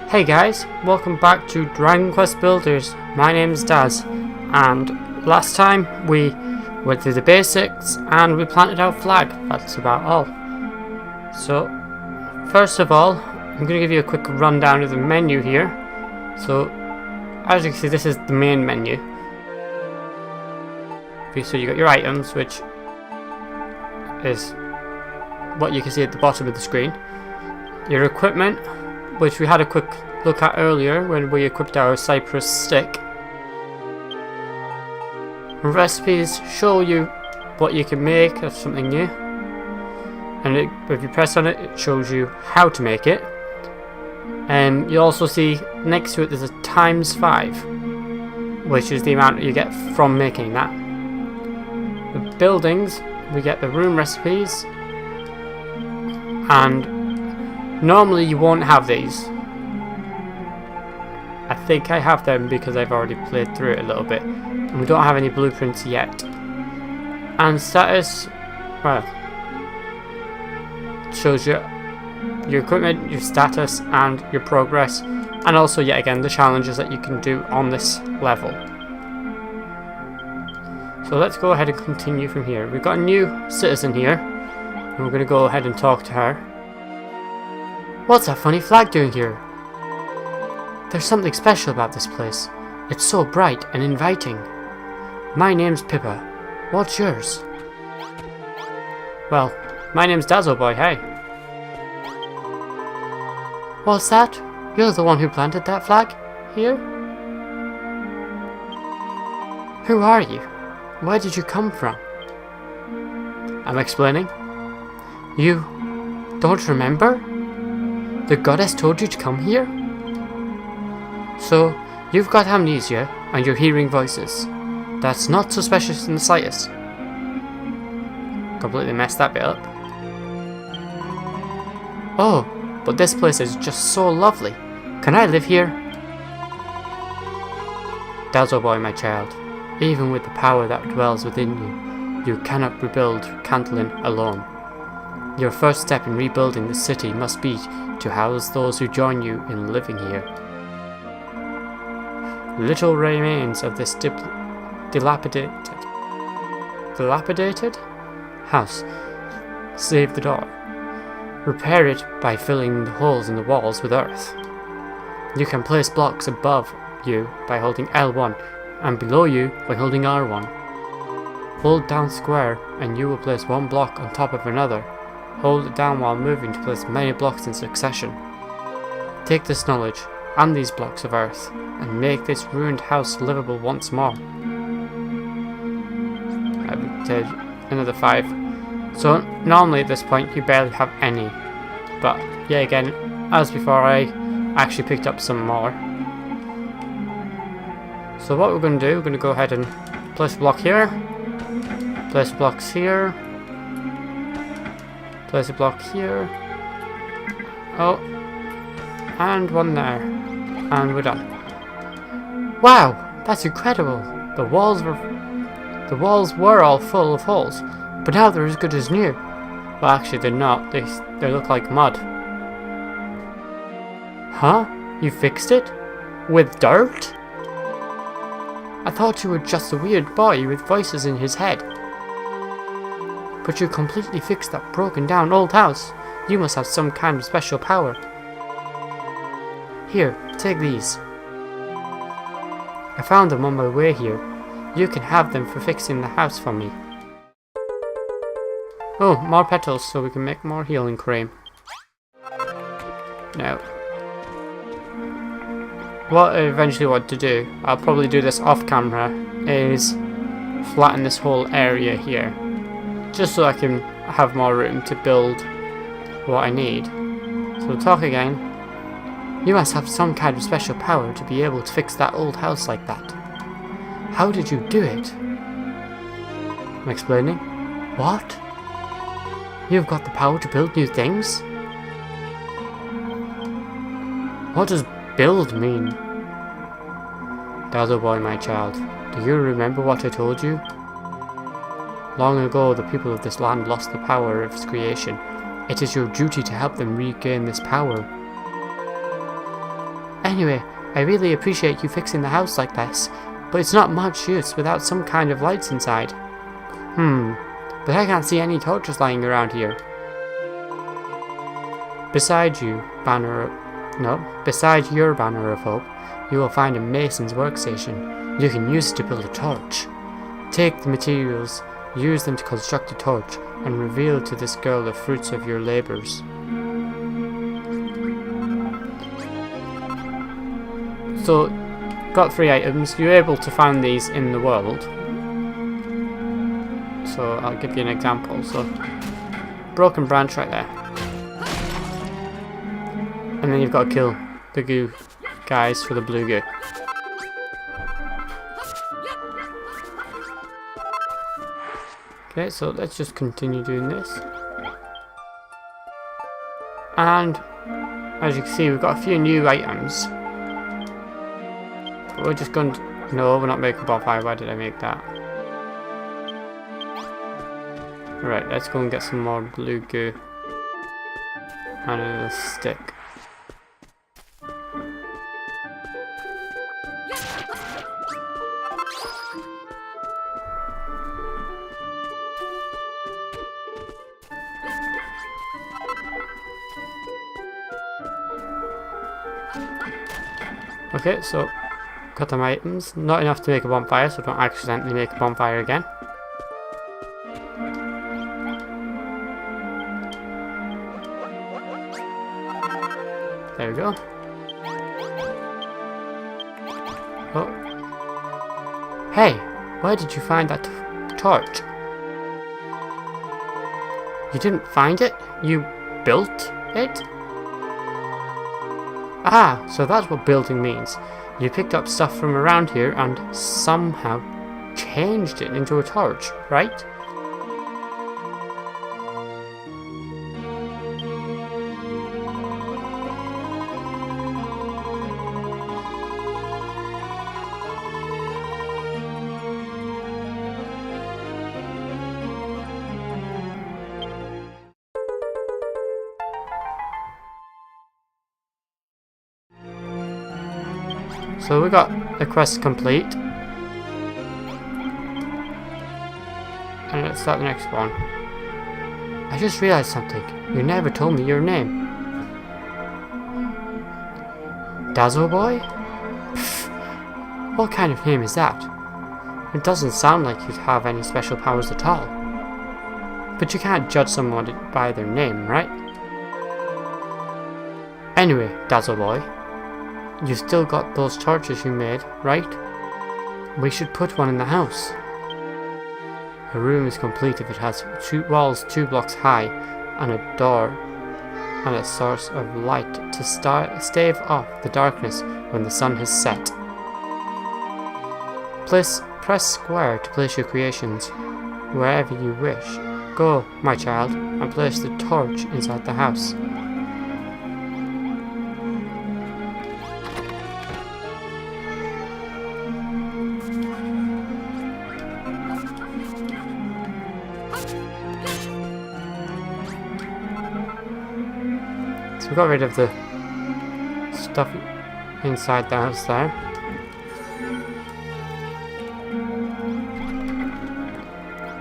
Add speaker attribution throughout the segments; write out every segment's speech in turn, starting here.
Speaker 1: Hey guys, welcome back to Dragon Quest Builders. My name is Daz, and last time we went through the basics and we planted our flag. That's about all. So, first of all, I'm going to give you a quick rundown of the menu here. So, as you can see, this is the main menu. So you got your items, which is what you can see at the bottom of the screen. Your equipment, which we had a quick look at earlier when we equipped our cypress stick. Recipes show you what you can make of something new, and if you press on it, it shows you how to make it. And you also see next to it there's a ×5, which is the amount you get from making that. The buildings, we get the room recipes, and normally you won't have these. I think I have them because I've already played through it a little bit, and we don't have any blueprints yet. And status, well, shows you your equipment, your status, and your progress, and also yet again the challenges that you can do on this level. So let's go ahead and continue from here. We've got a new citizen here, and we're going to go ahead and talk to her. What's that funny flag doing here? There's something special about this place. It's so bright and inviting. My name's Pippa. What's yours? Well, my name's Dazzle Boy, hey. What's that? You're the one who planted that flag here? Who are you? Where did you come from? I'm explaining. You don't remember? The goddess told you to come here? So, you've got amnesia and you're hearing voices. That's not suspicious in the slightest. Completely messed that bit up. Oh, but this place is just so lovely. Can I live here? Dazzle Boy, my child. Even with the power that dwells within you, you cannot rebuild Cantlin alone. Your first step in rebuilding the city must be to house those who join you in living here. Little remains of this dilapidated house. Save the door. Repair it by filling the holes in the walls with earth. You can place blocks above you by holding L1 and below you by holding R1. Hold down square and you will place one block on top of another. Hold it down while moving to place many blocks in succession. Take this knowledge and these blocks of earth and make this ruined house livable once more. I would say another 5. So normally at this point you barely have any, but yeah, again, as before, I actually picked up some more. So what we're going to do, we're going to go ahead and place a block here, place blocks here, place a block here, oh, and one there, and we're done. Wow, that's incredible. The walls were all full of holes, but now they're as good as new. Well, actually they're not. They look like mud. Huh? You fixed it? With dirt? I thought you were just a weird boy with voices in his head. But you completely fixed that broken down old house. You must have some kind of special power. Here, take these. I found them on my way here. You can have them for fixing the house for me. Oh, more petals so we can make more healing cream. Now, what I eventually want to do, I'll probably do this off camera, is flatten this whole area here. Just so I can have more room to build what I need. So talk again. You must have some kind of special power to be able to fix that old house like that. How did you do it? I'm explaining. What? You've got the power to build new things? What does build mean? Dazzle Boy, my child, do you remember what I told you? Long ago, the people of this land lost the power of its creation. It is your duty to help them regain this power. Anyway, I really appreciate you fixing the house like this, but it's not much use without some kind of lights inside. But I can't see any torches lying around here. Beside your banner of hope, you will find a mason's workstation. You can use it to build a torch. Take the materials, use them to construct a torch, and reveal to this girl the fruits of your labors. So, got 3 items. You're able to find these in the world. So I'll give you an example. So, broken branch right there. And then you've got to kill the goo guys for the blue goo. Okay, so let's just continue doing this. And as you can see, we've got a few new items. But we're just going to... No, we're not making a bonfire. Why did I make that? Alright, let's go and get some more blue goo. And a stick. Okay, so got them items. Not enough to make a bonfire, so don't accidentally make a bonfire again. There we go. Oh. Hey, where did you find that torch? You didn't find it? You built it? Ah, so that's what building means. You picked up stuff from around here and somehow changed it into a torch, right? So we got the quest complete. And let's start the next one. I just realized something. You never told me your name. Dazzle Boy? Pfft. What kind of name is that? It doesn't sound like you'd have any special powers at all. But you can't judge someone by their name, right? Anyway, Dazzle Boy. You still got those torches you made, right? We should put one in the house. A room is complete if it has 2 walls 2 blocks high and a door and a source of light to stave off the darkness when the sun has set. Press square to place your creations wherever you wish. Go, my child, and place the torch inside the house. So we got rid of the stuff inside the house there.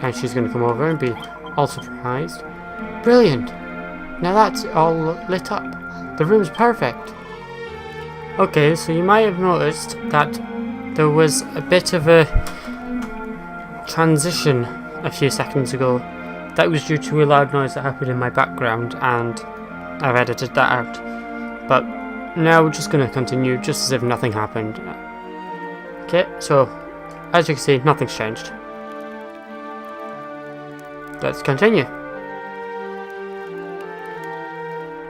Speaker 1: And she's going to come over and be all surprised. Brilliant! Now that's all lit up. The room's perfect. Okay, so you might have noticed that there was a bit of a transition a few seconds ago. That was due to a loud noise that happened in my background, and I've edited that out. But now we're just going to continue just as if nothing happened. Okay, so as you can see, nothing's changed. Let's continue.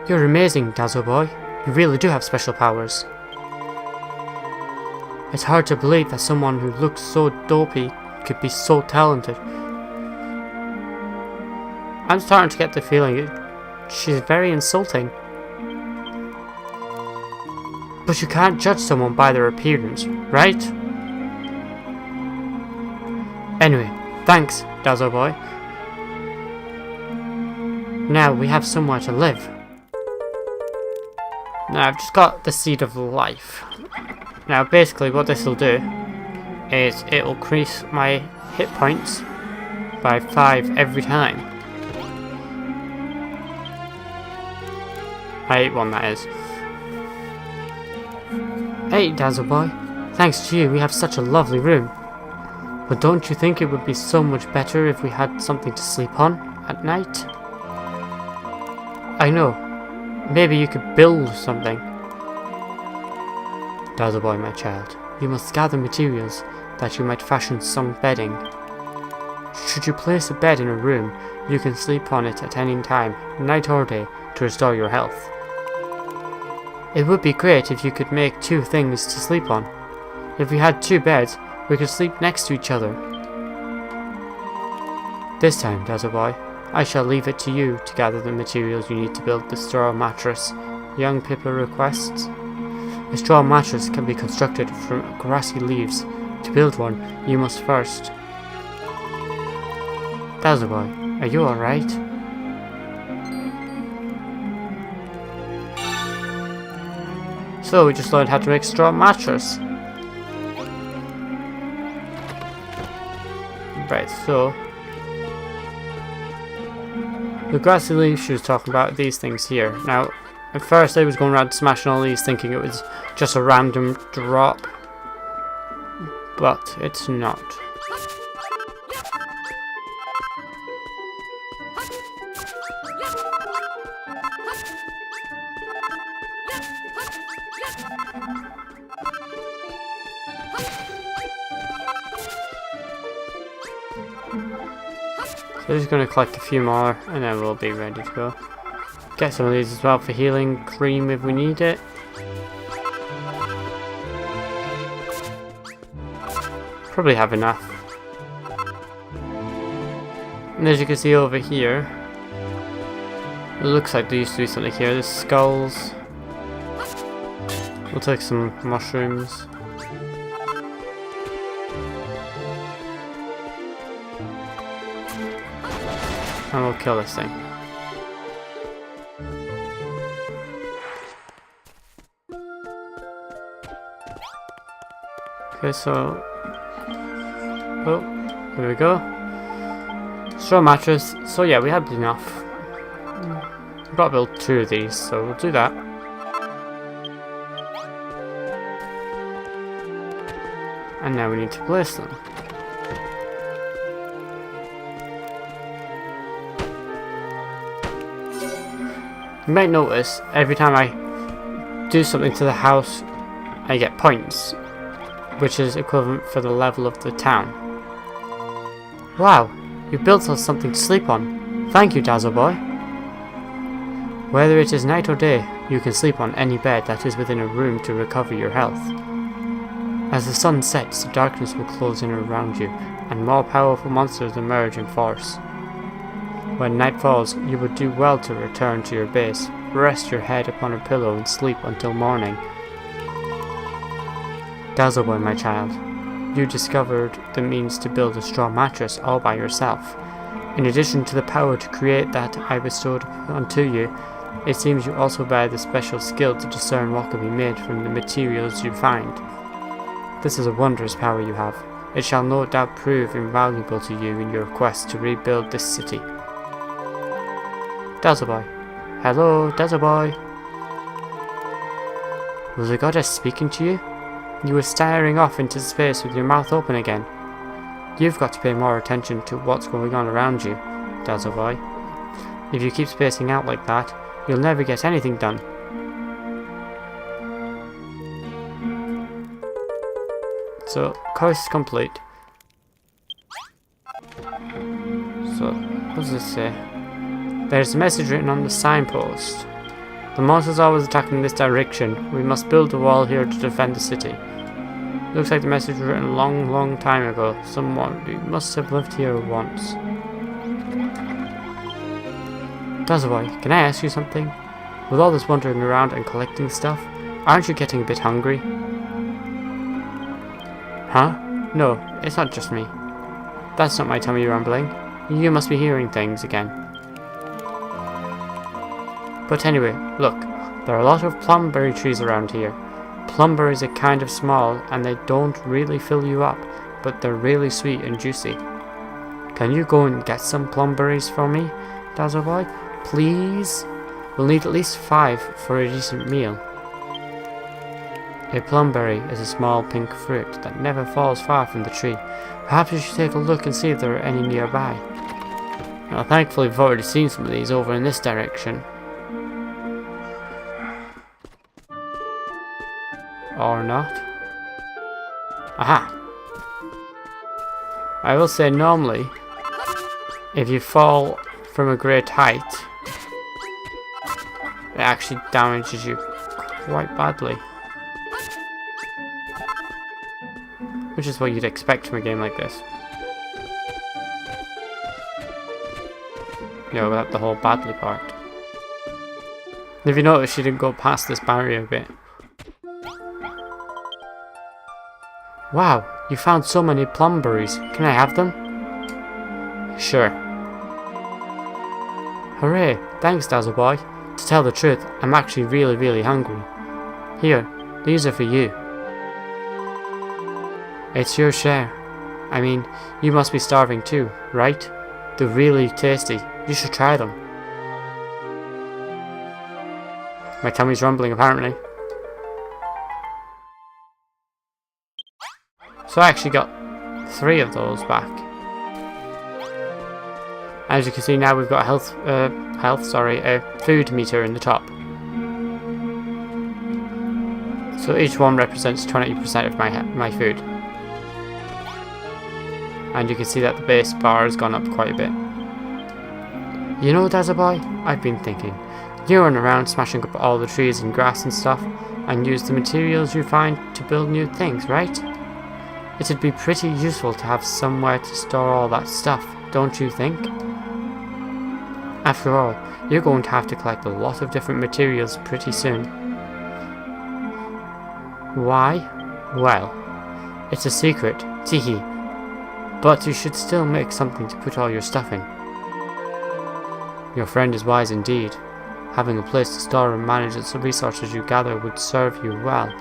Speaker 1: You're amazing, Dazzle Boy. You really do have special powers. It's hard to believe that someone who looks so dopey could be so talented. I'm starting to get the feeling she's very insulting. But you can't judge someone by their appearance, right? Anyway, thanks, Dazzle Boy. Now we have somewhere to live. Now I've just got the Seed of Life. Now basically what this will do is it will increase my hit points by 5 every time. I ate one, that is. Hey, Dazzle Boy. Thanks to you, we have such a lovely room. But don't you think it would be so much better if we had something to sleep on at night? I know. Maybe you could build something. Dazzle Boy, my child, you must gather materials that you might fashion some bedding. Should you place a bed in a room, you can sleep on it at any time, night or day, to restore your health. It would be great if you could make 2 things to sleep on. If we had 2 beds, we could sleep next to each other. This time, Dazzle Boy, I shall leave it to you to gather the materials you need to build the straw mattress young Pippa requests. A straw mattress can be constructed from grassy leaves. To build one, you must first... Dazzle Boy, are you alright? So we just learned how to make straw mattress. Right, so the grassy leaves she was talking about, these things here. Now, at first I was going around smashing all these thinking it was just a random drop, but it's not. So I'm just going to collect a few more and then we'll be ready to go. Get some of these as well for healing cream if we need it. Probably have enough. And as you can see over here, it looks like there used to be something here. There's skulls. We'll take some mushrooms. And we'll kill this thing. Okay, so... oh, there we go. Straw mattress. So yeah, we had enough. We've got to build 2 of these, so we'll do that. And now we need to place them. You might notice every time I do something to the house, I get points, which is equivalent for the level of the town. Wow, you built us something to sleep on. Thank you, Dazzle Boy. Whether it is night or day, you can sleep on any bed that is within a room to recover your health. As the sun sets, the darkness will close in around you, and more powerful monsters emerge in force. When night falls, you would do well to return to your base, rest your head upon a pillow and sleep until morning. Dazzle Boy, my child, you discovered the means to build a straw mattress all by yourself. In addition to the power to create that I bestowed unto you, it seems you also bear the special skill to discern what can be made from the materials you find. This is a wondrous power you have. It shall no doubt prove invaluable to you in your quest to rebuild this city. Dazzle Boy. Hello, Dazzle Boy. Was the goddess speaking to you? You were staring off into space with your mouth open again. You've got to pay more attention to what's going on around you, Dazzle Boy. If you keep spacing out like that, you'll never get anything done. So, quest is complete. So, what does this say? There's a message written on the signpost. The monsters always attack in this direction. We must build a wall here to defend the city. Looks like the message was written a long time ago. Someone who must have lived here once. Dazzle Boy, can I ask you something? With all this wandering around and collecting stuff, aren't you getting a bit hungry? Huh? No, it's not just me. That's not my tummy rumbling. You must be hearing things again. But anyway, look, there are a lot of plumberry trees around here. Plumberries are kind of small and they don't really fill you up, but they're really sweet and juicy. Can you go and get some plumberries for me, Dazzle Boy? Please? We'll need at least 5 for a decent meal. A plumberry is a small pink fruit that never falls far from the tree. Perhaps you should take a look and see if there are any nearby. Now, thankfully we've already seen some of these over in this direction. Or not. Aha! I will say normally, if you fall from a great height, it actually damages you quite badly. Which is what you'd expect from a game like this. You know, without the whole badly part. And if you notice, she didn't go past this barrier a bit. Wow, you found so many plumberries. Can I have them? Sure. Hooray, thanks Dazzle Boy. To tell the truth, I'm actually really hungry. Here, these are for you. It's your share. I mean, you must be starving too, right? They're really tasty. You should try them. My tummy's rumbling apparently. So I actually got 3 of those back. As you can see now, we've got a food meter in the top. So each one represents 20% of my food. And you can see that the base bar has gone up quite a bit. You know, Dazzle Boy, I've been thinking. You run around smashing up all the trees and grass and stuff, and use the materials you find to build new things, right? It'd be pretty useful to have somewhere to store all that stuff, don't you think? After all, you're going to have to collect a lot of different materials pretty soon. Why? Well, it's a secret, teehee. But you should still make something to put all your stuff in. Your friend is wise indeed. Having a place to store and manage the resources you gather would serve you well.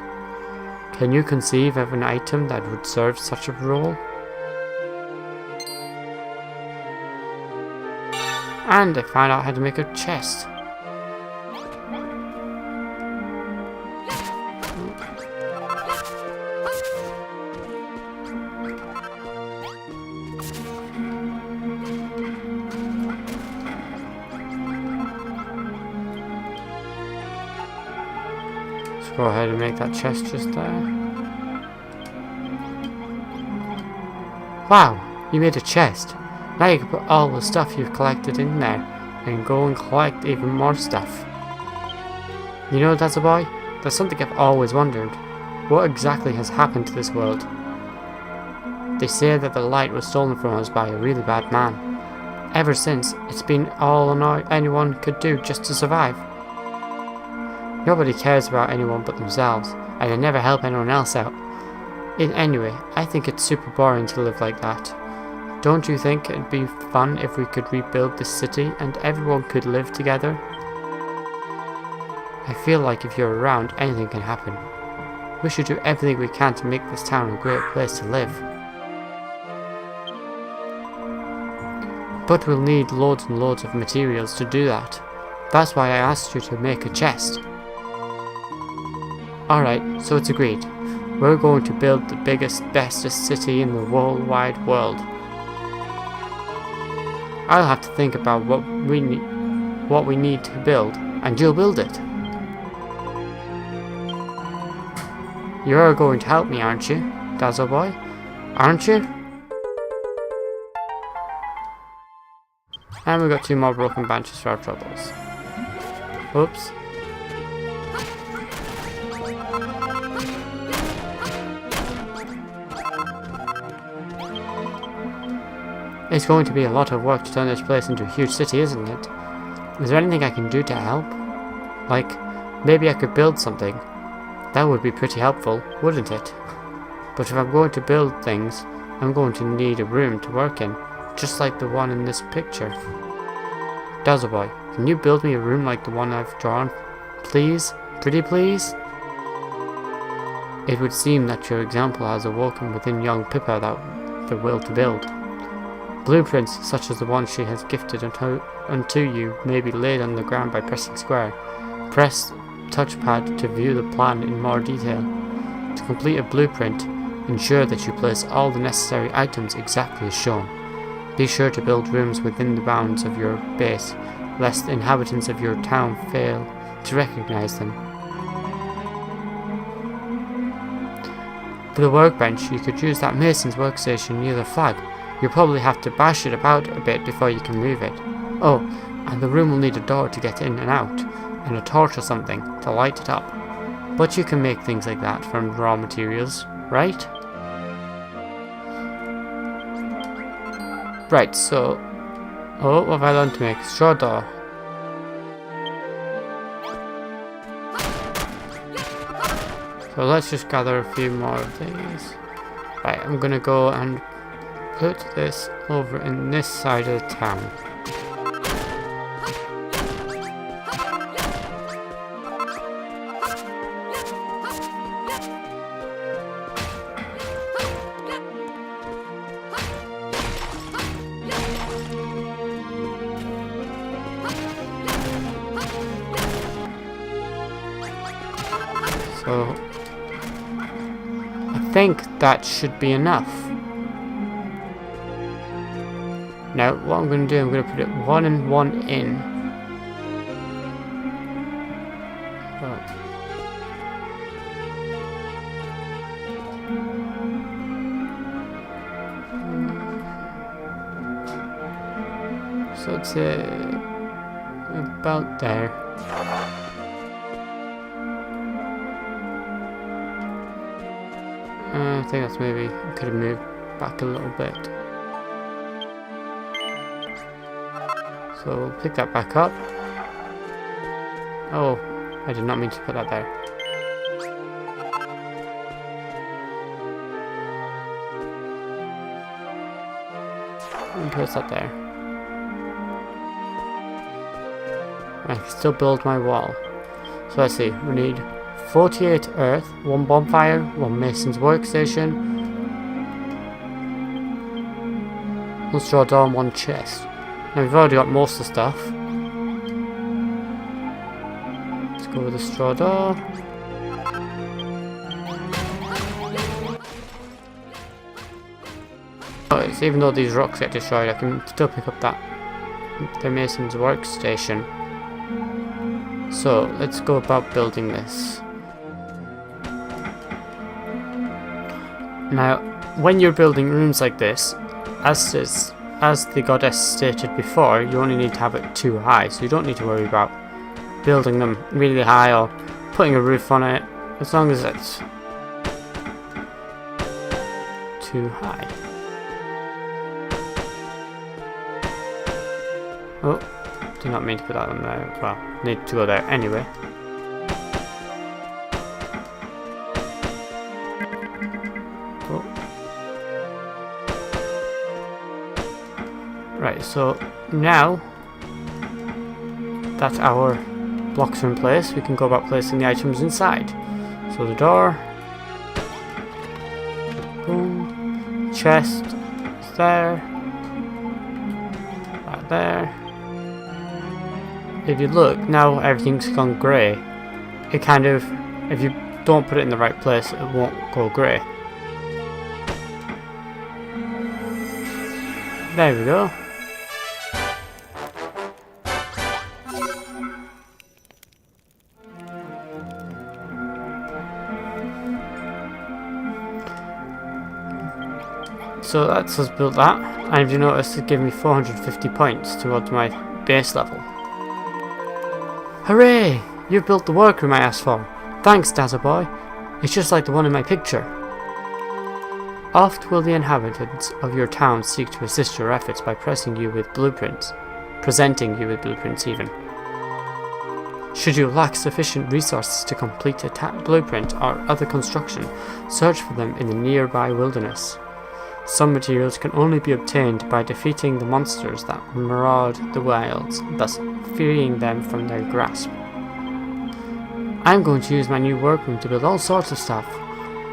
Speaker 1: Can you conceive of an item that would serve such a role? And I found out how to make a chest. Go ahead and make that chest just there. Wow, you made a chest. Now you can put all the stuff you've collected in there and go and collect even more stuff. You know, Dazzle Boy, there's something I've always wondered. What exactly has happened to this world? They say that the light was stolen from us by a really bad man. Ever since, it's been all anyone could do just to survive. Nobody cares about anyone but themselves, and they never help anyone else out. Anyway, I think it's super boring to live like that. Don't you think it'd be fun if we could rebuild this city and everyone could live together? I feel like if you're around, anything can happen. We should do everything we can to make this town a great place to live. But we'll need loads and loads of materials to do that. That's why I asked you to make a chest. Alright, so it's agreed. We're going to build the biggest, bestest city in the whole wide world. I'll have to think about what we need to build, and you'll build it. You're going to help me, aren't you, Dazzle Boy? Aren't you? And we've got 2 more broken branches for our troubles. Oops. It's going to be a lot of work to turn this place into a huge city, isn't it? Is there anything I can do to help? Like, maybe I could build something. That would be pretty helpful, wouldn't it? But if I'm going to build things, I'm going to need a room to work in, just like the one in this picture. Dazzle Boy, can you build me a room like the one I've drawn? Please? Pretty please? It would seem that your example has awoken within young Pippa the will to build. Blueprints, such as the one she has gifted unto you, may be laid on the ground by pressing square. Press touchpad to view the plan in more detail. To complete a blueprint, ensure that you place all the necessary items exactly as shown. Be sure to build rooms within the bounds of your base, lest the inhabitants of your town fail to recognize them. For the workbench, you could use that mason's workstation near the flag. You'll probably have to bash it about a bit before you can move it. Oh, and the room will need a door to get in and out, and a torch or something to light it up. But you can make things like that from raw materials, right? Right, so... Oh, what have I learned to make? Straw door. So let's just gather a few more of these. Right, I'm gonna go and put this over in this side of the town. So I think that should be enough. Now what I'm going to do, I'm going to put it one and one in. So it's about there. I think that's maybe, I could have moved back a little bit. So we'll pick that back up. Oh, I did not mean to put that there. And put that there. I can still build my wall. So let's see, we need 48 earth, 1 bonfire, 1 mason's workstation, 1 straw door and 1 chest. Now we've already got most of the stuff. Let's go with the straw door. Oh, so even though these rocks get destroyed, I can still pick up the mason's workstation. So let's go about building this. Now, when you're building rooms like this, as the goddess stated before, you only need to have it too high, so you don't need to worry about building them really high or putting a roof on it, as long as it's too high. Oh, did not mean to put that on there. Well, need to go there anyway. Right, so now that our blocks are in place, we can go about placing the items inside. So the door, boom, chest is there, that there. If you look, now everything's gone grey. It kind of, if you don't put it in the right place, it won't go grey. There we go. So that's us built that, and if you notice, it gave me 450 points towards my base level. Hooray! You've built the workroom I asked for. Thanks, Dazzle Boy. It's just like the one in my picture. Oft will the inhabitants of your town seek to assist your efforts by presenting you with blueprints even. Should you lack sufficient resources to complete a blueprint or other construction, search for them in the nearby wilderness. Some materials can only be obtained by defeating the monsters that maraud the wilds, thus freeing them from their grasp. I'm going to use my new workroom to build all sorts of stuff.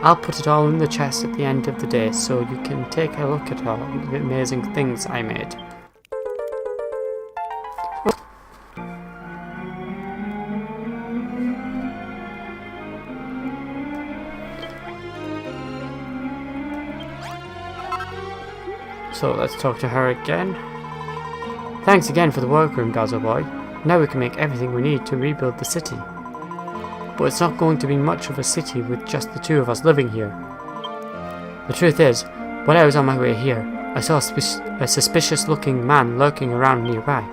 Speaker 1: I'll put it all in the chest at the end of the day so you can take a look at all the amazing things I made. So let's talk to her again. Thanks again for the workroom, Dazzle Boy. Now we can make everything we need to rebuild the city. But it's not going to be much of a city with just the two of us living here. The truth is, when I was on my way here, I saw a suspicious looking man lurking around nearby.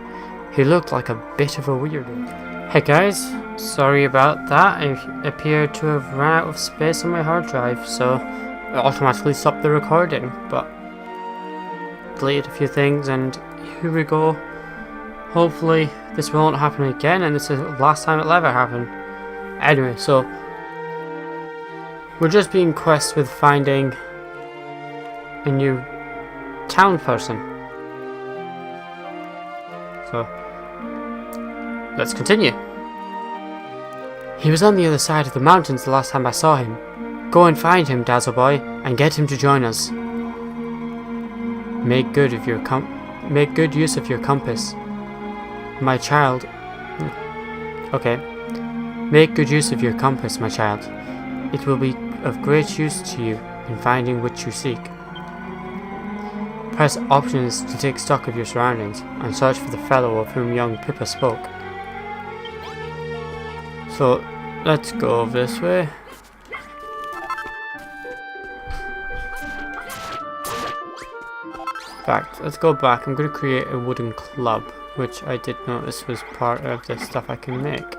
Speaker 1: He looked like a bit of a weirdo. Hey guys, sorry about that. I appeared to have run out of space on my hard drive, so it automatically stopped the recording, but deleted a few things, and here we go. Hopefully this won't happen again, and this is the last time it'll ever happen. Anyway, so we're just being quest with finding a new town person. So let's continue. He was on the other side of the mountains the last time I saw him. Go and find him, Dazzle Boy, and get him to join us. Make good use of your compass, my child. Okay. Make good use of your compass, my child. It will be of great use to you in finding what you seek. Press options to take stock of your surroundings and search for the fellow of whom young Pippa spoke. So, let's go this way. In fact, let's go back. I'm going to create a wooden club, which I did notice was part of the stuff I can make.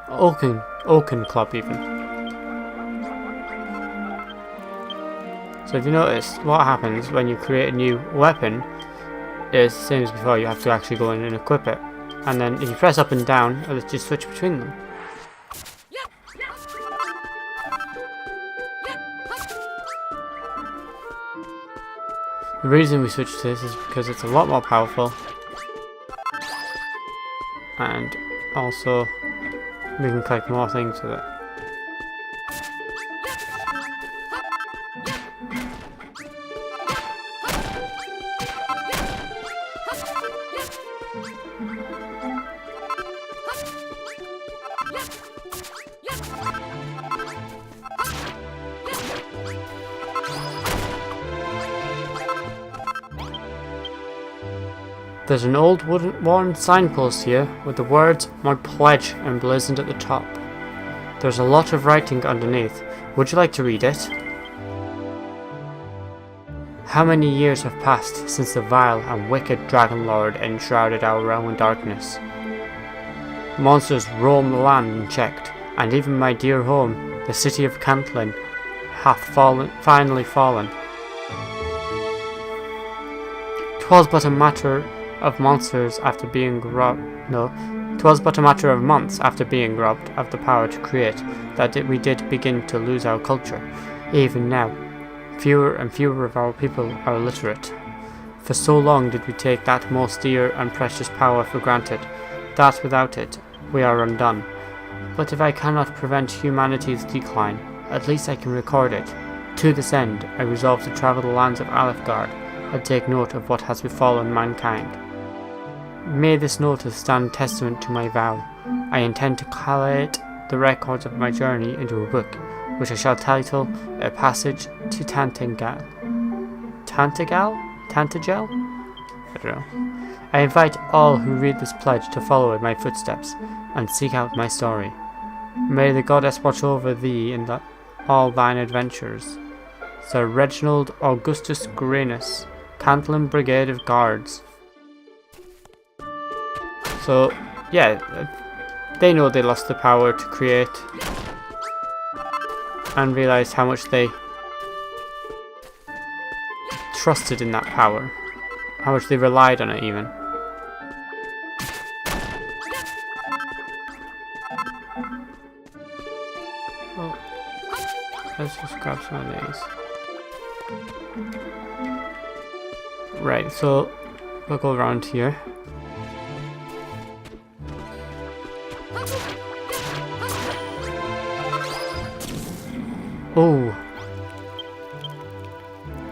Speaker 1: Oaken club even. So if you notice, what happens when you create a new weapon is the same as before. You have to actually go in and equip it, and then if you press up and down, it'll just switch between them. The reason we switched to this is because it's a lot more powerful, and also we can collect more things with it. There's an old worn signpost here with the words "My Pledge" emblazoned at the top. There's a lot of writing underneath. Would you like to read it? How many years have passed since the vile and wicked Dragon Lord enshrouded our realm in darkness? Monsters roam the land unchecked, and even my dear home, the city of Cantlin, hath finally fallen. 'Twas but a matter of months after being robbed of the power to create that we did begin to lose our culture. Even now, fewer and fewer of our people are literate. For so long did we take that most dear and precious power for granted, that without it we are undone. But if I cannot prevent humanity's decline, at least I can record it. To this end, I resolve to travel the lands of Alefgard and take note of what has befallen mankind. May this notice stand testament to my vow. I intend to collate the records of my journey into a book, which I shall title A Passage to Tantagel? Tantagel? I don't know. I invite all who read this pledge to follow in my footsteps and seek out my story. May the goddess watch over thee in all thine adventures. Sir Reginald Augustus Granus, Cantlin Brigade of Guards. So, yeah, they know they lost the power to create and realised how much they trusted in that power, how much they relied on it even. Oh, let's just grab some of these. Right, so we'll go around here. Oh.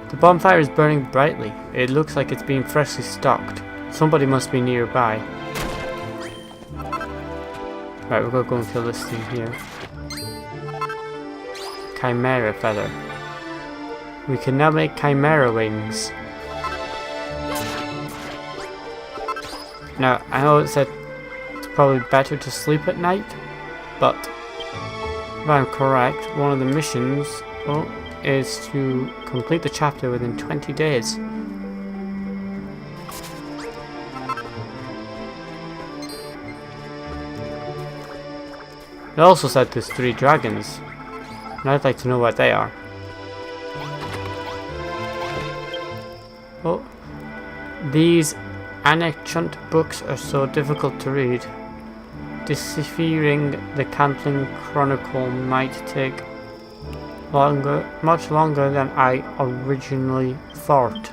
Speaker 1: The bonfire is burning brightly. It looks like it's being freshly stocked. Somebody must be nearby. Right, we're gonna go and kill this thing here. Chimera feather. We can now make chimera wings. Now, I know it said it's probably better to sleep at night, but if I'm correct, one of the missions is to complete the chapter within 20 days. It also said there's 3 dragons, and I'd like to know what they are. Oh, these ancient books are so difficult to read. Deciphering the Cantling Chronicle might take much longer than I originally thought.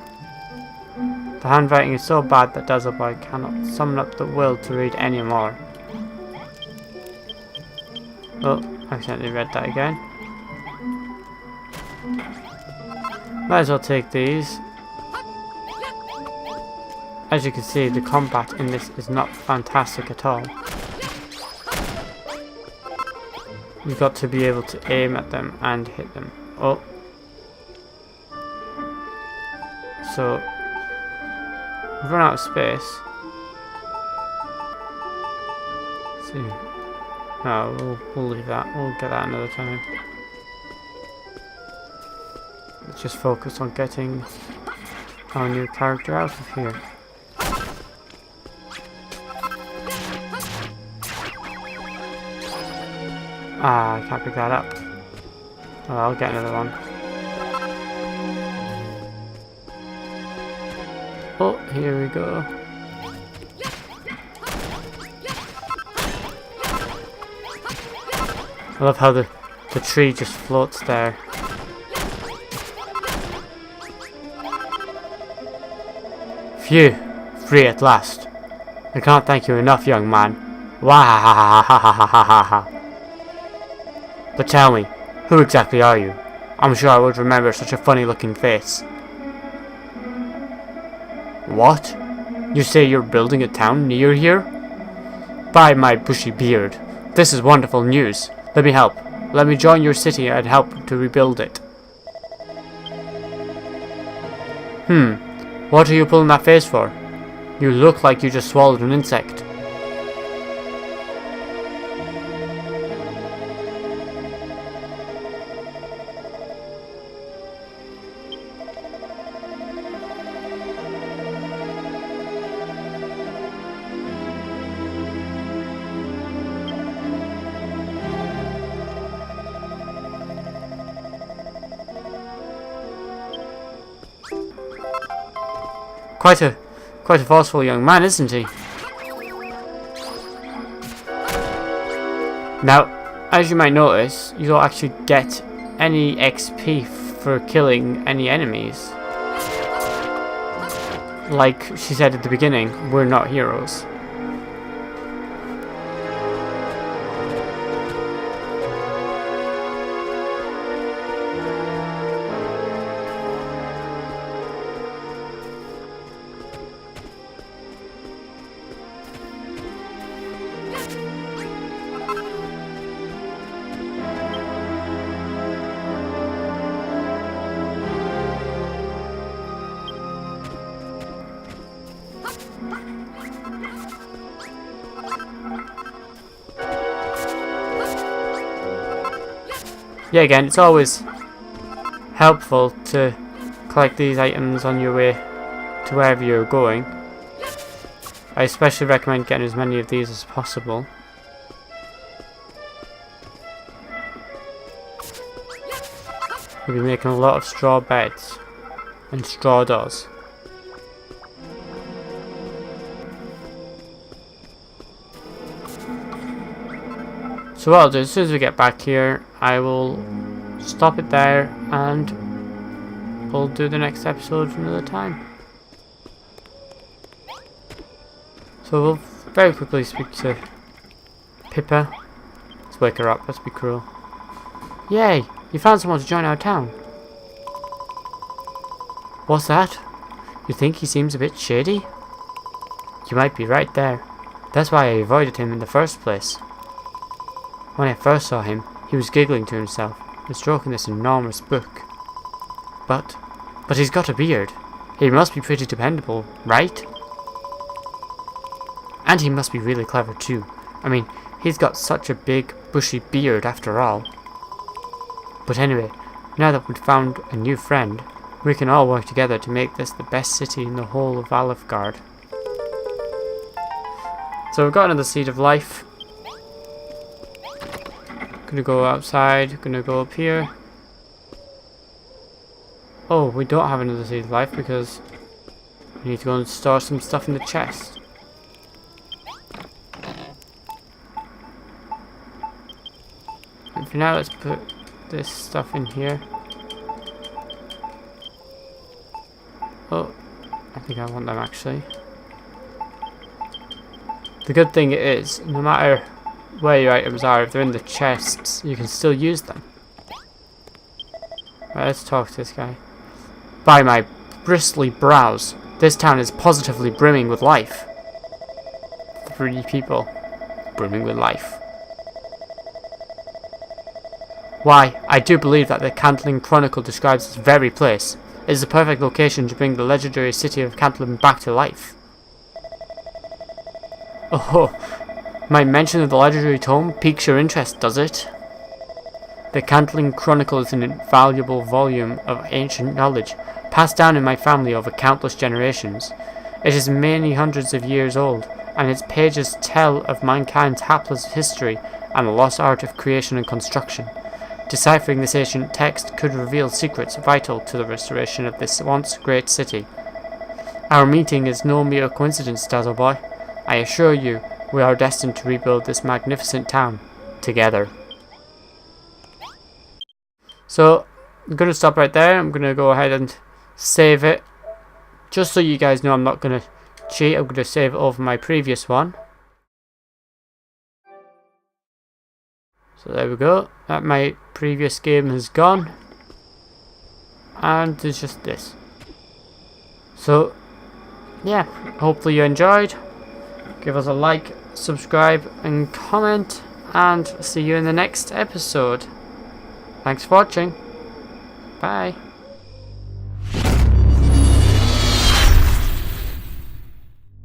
Speaker 1: The handwriting is so bad that Dazzleboy cannot summon up the will to read any more. Oh, I accidentally read that again. Might as well take these. As you can see, the combat in this is not fantastic at all. You've got to be able to aim at them and hit them. Oh. So, we've run out of space. Let's see. No, we'll leave that. We'll get that another time. Let's just focus on getting our new character out of here. Ah, I can't pick that up. Oh, I'll get another one. Oh, here we go. I love how the tree just floats there. Phew, free at last. I can't thank you enough, young man. Wahahahahahaha. But tell me, who exactly are you? I'm sure I would remember such a funny looking face. What? You say you're building a town near here? By my bushy beard, this is wonderful news. Let me help. Let me join your city and help to rebuild it. What are you pulling that face for? You look like you just swallowed an insect. Quite a forceful young man, isn't he? Now, as you might notice, you don't actually get any XP for killing any enemies. Like she said at the beginning, we're not heroes. Yeah, again, it's always helpful to collect these items on your way to wherever you're going. I especially recommend getting as many of these as possible. We'll be making a lot of straw beds and straw doors. So what I'll do, as soon as we get back here, I will stop it there and we'll do the next episode another time. So we'll very quickly speak to Pippa. Let's wake her up, let's be cruel. Yay! You found someone to join our town. What's that? You think he seems a bit shady? You might be right there. That's why I avoided him in the first place. When I first saw him, he was giggling to himself and stroking this enormous book. But he's got a beard. He must be pretty dependable, right? And he must be really clever too. I mean, he's got such a big, bushy beard after all. But anyway, now that we've found a new friend, we can all work together to make this the best city in the whole of Alefgard. So we've got another Seed of Life. Gonna go outside, gonna go up here. Oh, we don't have another Seed of Life because we need to go and store some stuff in the chest. And for now, let's put this stuff in here. Oh, I think I want them actually. The good thing is, no matter where your items are, if they're in the chests, you can still use them. Right, let's talk to this guy. By my bristly brows, this town is positively brimming with life. 3 people. Brimming with life. Why, I do believe that the Cantling Chronicle describes this very place. It is the perfect location to bring the legendary city of Cantling back to life. Oh, my mention of the legendary tome piques your interest, does it? The Cantling Chronicle is an invaluable volume of ancient knowledge, passed down in my family over countless generations. It is many hundreds of years old, and its pages tell of mankind's hapless history and the lost art of creation and construction. Deciphering this ancient text could reveal secrets vital to the restoration of this once great city. Our meeting is no mere coincidence, Dazzle Boy. I assure you, we are destined to rebuild this magnificent town together. So, I'm going to stop right there. I'm going to go ahead and save it. Just so you guys know, I'm not going to cheat. I'm going to save it over my previous one. So there we go. That my previous game has gone. And there's just this. So, yeah. Hopefully you enjoyed. Give us a like, subscribe and comment. And see you in the next episode. Thanks for watching. Bye.